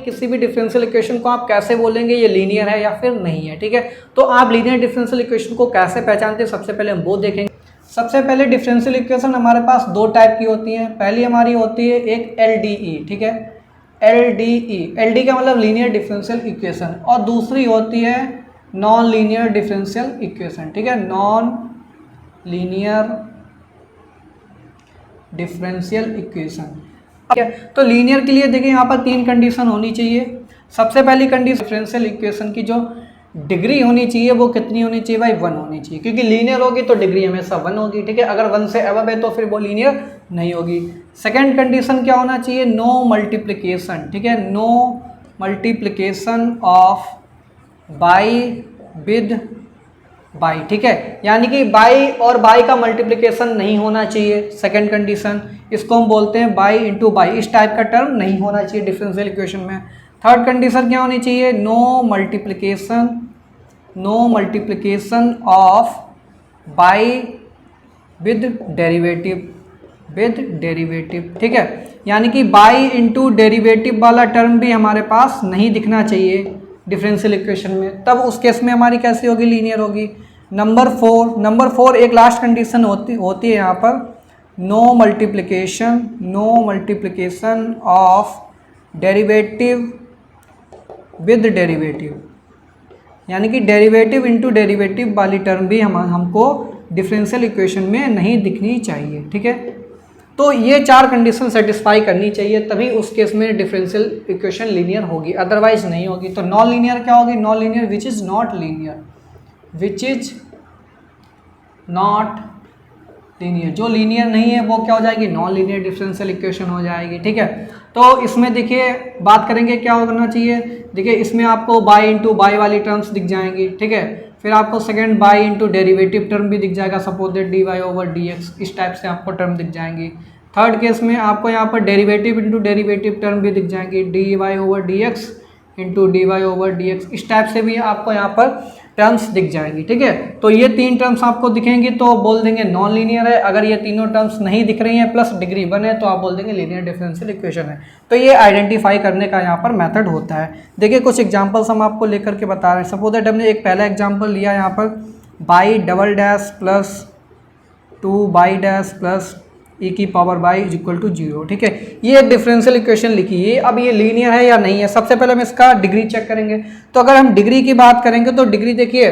किसी भी differential equation को आप कैसे बोलेंगे ये लीनियर है या फिर नहीं है, ठीक है। तो आप लीनियर डिफरेंशियल इक्वेशन को कैसे पहचानते हैं, सबसे पहले हम वो देखेंगे। सबसे पहले डिफरेंशियल इक्वेशन हमारे पास दो टाइप की होती है। पहली हमारी होती है एक LDE, ठीक है, LDE का मतलब लीनियर डिफरेंशियल इक्वेशन, और दूसरी होती है नॉन लीनियर डिफरेंशियल इक्वेशन, ठीक है, नॉन लीनियर डिफरेंशियल इक्वेशन। तो लीनियर के लिए देखिए यहाँ पर तीन कंडीशन होनी चाहिए। सबसे पहली कंडीशन डिफरेंशियल इक्वेशन की जो डिग्री होनी चाहिए वो कितनी होनी चाहिए भाई, 1 होनी चाहिए, क्योंकि लीनियर होगी तो डिग्री हमेशा 1 होगी, ठीक है। अगर 1 से अबव है तो फिर वो लीनियर नहीं होगी। सेकंड कंडीशन क्या होना चाहिए, नो मल्टीप्लिकेशन, ठीक है, no multiplication of y with y, ठीक है, यानी कि बाई और बाई का मल्टीप्लिकेशन नहीं होना चाहिए। सेकंड कंडीशन, इसको हम बोलते हैं बाई इंटू बाई, इस टाइप का टर्म नहीं होना चाहिए डिफरेंशियल इक्वेशन में। थर्ड कंडीशन क्या होनी चाहिए, no multiplication of y with derivative, ठीक है, यानी कि बाई इंटू डेरिवेटिव वाला टर्म भी हमारे पास नहीं दिखना चाहिए डिफरेंशियल इक्वेशन में, तब उस केस में हमारी कैसी होगी, लीनियर होगी। नंबर फोर एक लास्ट कंडीशन होती है यहाँ पर, no multiplication of derivative with derivative, यानी कि डेरिवेटिव इंटू डेरिवेटिव वाली टर्म भी हमको डिफरेंशियल इक्वेशन में नहीं दिखनी चाहिए, ठीक है। तो ये चार कंडीशन सेटिस्फाई करनी चाहिए, तभी उस केस में डिफरेंशियल इक्वेशन लीनियर होगी, अदरवाइज नहीं होगी। तो नॉन लीनियर क्या होगी, non linear which is not linear, जो लीनियर नहीं है वो क्या हो जाएगी, नॉन लीनियर डिफरेंशियल इक्वेशन हो जाएगी, ठीक है। तो इसमें देखिए बात करेंगे क्या होना चाहिए, देखिए इसमें आपको बाई इंटू बाई वाली टर्म्स दिख जाएंगी, ठीक है, फिर आपको second by into derivative term भी दिख जाएगा, सपोज दैट dy/dx, इस टाइप से आपको टर्म दिख जाएंगी। थर्ड केस में आपको यहाँ पर डेरिवेटिव इंटू डेरिवेटिव टर्म भी दिख जाएंगी, dy/dx इंटू dy/dx, इस टाइप से भी आपको यहाँ पर टर्म्स दिख जाएंगी, ठीक है। तो ये तीन टर्म्स आपको दिखेंगी तो बोल देंगे नॉन लीनियर है। अगर ये तीनों टर्म्स नहीं दिख रही हैं प्लस डिग्री 1 है तो आप बोल देंगे लीनियर डिफरेंशियल इक्वेशन है। तो ये आइडेंटिफाई करने का यहाँ पर मेथड होता है। देखिए कुछ एग्जांपल्स हम आपको लेकर के बता रहे हैं। सपोज दैट हमने एक पहला एग्जांपल लिया यहाँ पर, y double dash plus 2 y dash plus e की power y is equal to 0, ठीक है। ये डिफरेंशियल इक्वेशन लिखी है, अब ये लीनियर है या नहीं है। सबसे पहले हम इसका डिग्री चेक करेंगे। तो अगर हम डिग्री की बात करेंगे तो डिग्री देखिए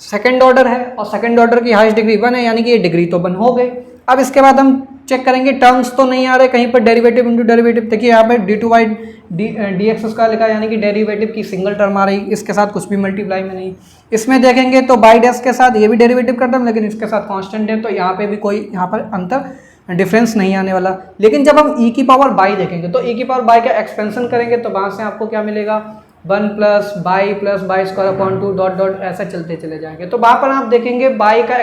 सेकंड ऑर्डर है और सेकंड ऑर्डर की हाईएस्ट डिग्री 1 है, यानी कि ये डिग्री तो 1 हो गई। अब इसके बाद हम चेक करेंगे टर्म्स तो नहीं आ रहे कहीं पर, डेरिवेटिव इंटू डेरिवेटिव, देखिए यहाँ पे d2/dx उसका लिखा है, यानी कि डेरिवेटिव की सिंगल टर्म आ रही, इसके साथ कुछ भी मल्टीप्लाई में नहीं। इसमें देखेंगे तो बाई डैश के साथ ये भी डेरिवेटिव का टर्म, लेकिन इसके साथ कांस्टेंट है, तो यहाँ पे भी कोई यहाँ पर अंतर डिफरेंस नहीं आने वाला। लेकिन जब हम e की पावर बाई देखेंगे तो e की पावर बाई का एक्सपेंशन करेंगे तो वहाँ से आपको क्या मिलेगा, 1 plus by square upon 2 dot dot ऐसा चलते चले जाएंगे। तो वहाँ पर आप देखेंगे बाई का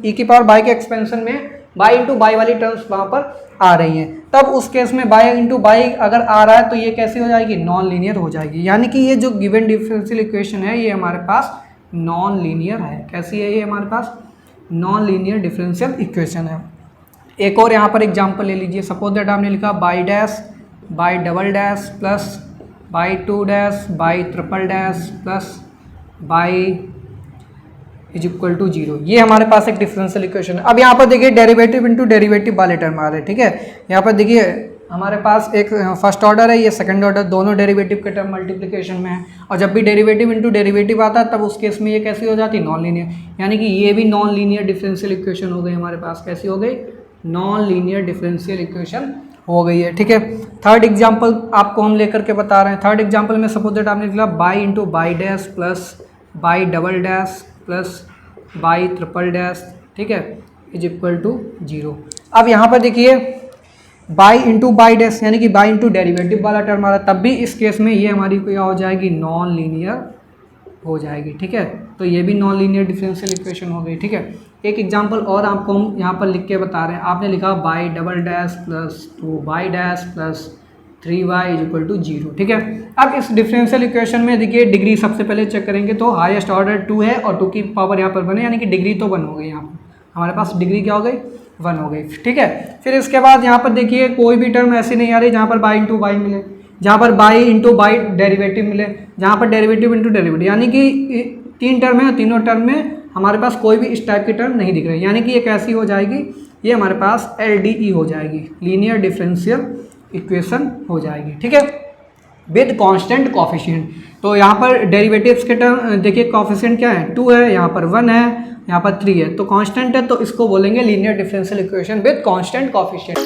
e की पावर बाई के एक्सपेंशन में बाई इंटू बाई वाली टर्म्स वहाँ पर आ रही हैं। तब उस केस में बाई इंटू बाई अगर आ रहा है तो ये कैसी हो जाएगी, नॉन लीनियर हो जाएगी, यानी कि ये जो गिवन डिफरेंशियल इक्वेशन है ये हमारे पास नॉन लीनियर है। कैसी है ये, हमारे पास नॉन लीनियर डिफरेंशियल इक्वेशन है। एक और यहाँ पर एग्जांपल ले लीजिए। सपोज दैट आपने लिखा y dash y double dash plus y 2 dash y triple dash plus y is equal to 0, ये हमारे पास एक डिफरेंशियल इक्वेशन है। अब यहाँ पर देखिए डेरिवेटिव इंटू डेरिवेटिव वाले टर्म आ रहे हैं, ठीक है। यहाँ पर देखिए हमारे पास एक फर्स्ट ऑर्डर है, ये सेकंड ऑर्डर, दोनों डेरिवेटिव के टर्म मल्टीप्लिकेशन में है, और जब भी डेरिवेटिव इंटू डेरिवेटिव आता है तब उस केस में ये कैसी हो जाती है, नॉन लीनियर, यानी कि ये भी नॉन लीनियर डिफरेंशियल इक्वेशन हो गई हमारे पास। कैसी हो गई, नॉन लीनियर डिफरेंशियल इक्वेशन हो गई है, ठीक है। थर्ड एग्जांपल आपको हम लेकर के बता रहे हैं। थर्ड एग्जांपल में सपोज दैट आपने लिखा by into by dash plus by double dash plus by triple dash, ठीक है, इज इक्वल टू 0। अब यहाँ पर देखिए बाई इंटू बाई डैश यानी कि बाई इंटू डेरिवेटिव वाला टर्म आ रहा है, तब भी इस केस में ये हमारी क्या हो जाएगी, नॉन लीनियर हो जाएगी, ठीक है। तो ये भी नॉन लीनियर डिफरेंशियल इक्वेशन हो गई, ठीक है। एक एग्जांपल और आपको हम यहाँ पर लिख के बता रहे हैं। आपने लिखा y double dash plus 2 y dash plus 3y is equal to 0, ठीक है। अब इस डिफरेंशियल इक्वेशन में देखिए डिग्री सबसे पहले चेक करेंगे तो हाईएस्ट ऑर्डर 2 है और 2 की पावर यहाँ पर 1 है, यानी कि डिग्री तो 1 हो गई। यहाँ पर हमारे पास डिग्री क्या हो गई, 1 हो गई, ठीक है। फिर इसके बाद यहाँ पर देखिए कोई भी टर्म ऐसी नहीं आ रही जहाँ पर बाई इंटू बाई मिले, जहाँ पर बाई इंटू बाई डेरिवेटिव मिले, जहाँ पर डेरिवेटिव इंटू डेरिवेटिव, यानी कि 3 टर्म है, तीनों टर्म में हमारे पास कोई भी इस टाइप की टर्म नहीं दिख रही, यानी कि ये कैसी हो जाएगी, ये हमारे पास LDE हो जाएगी, लीनियर डिफरेंशियल इक्वेशन हो जाएगी, ठीक है, विद कांस्टेंट कोफिशिएंट। तो यहाँ पर डेरिवेटिव्स के टर्म देखिए, कोफिशिएंट क्या है, 2 है, यहाँ पर 1 है, यहाँ पर 3 है, तो कांस्टेंट है, तो इसको बोलेंगे linear differential equation with constant coefficient.